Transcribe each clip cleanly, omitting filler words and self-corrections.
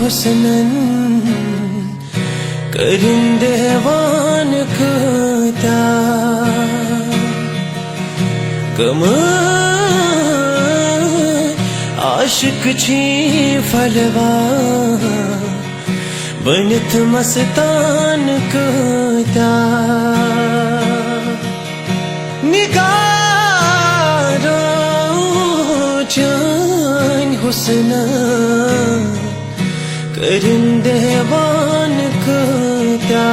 हुस्नन करिंदेवान कता गम आशिक छी फलवा बनत मस्तान कता निगारो जान हुस्न करिंदेवान कता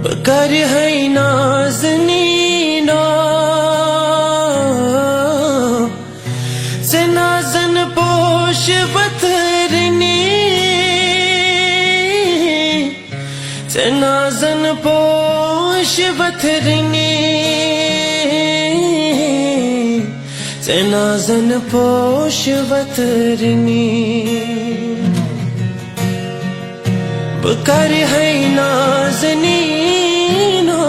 बकर है नाज़नीनो से नाज़न पोश बतरनी से नाज़न पोश बतरनी से नाज़न पोश बतरनी बकर है नाज़नीनो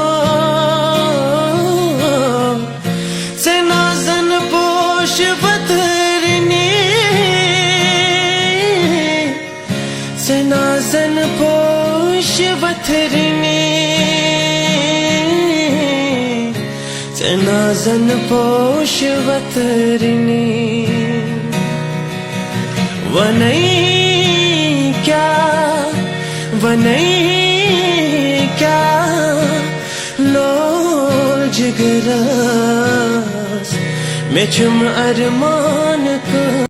से नाज़न पोश बतरनी से नाज़न पोश बतरनी से नाज़न पोश बतरनी वनई क्या वनई क्या लो जिगरास में चुम अरमा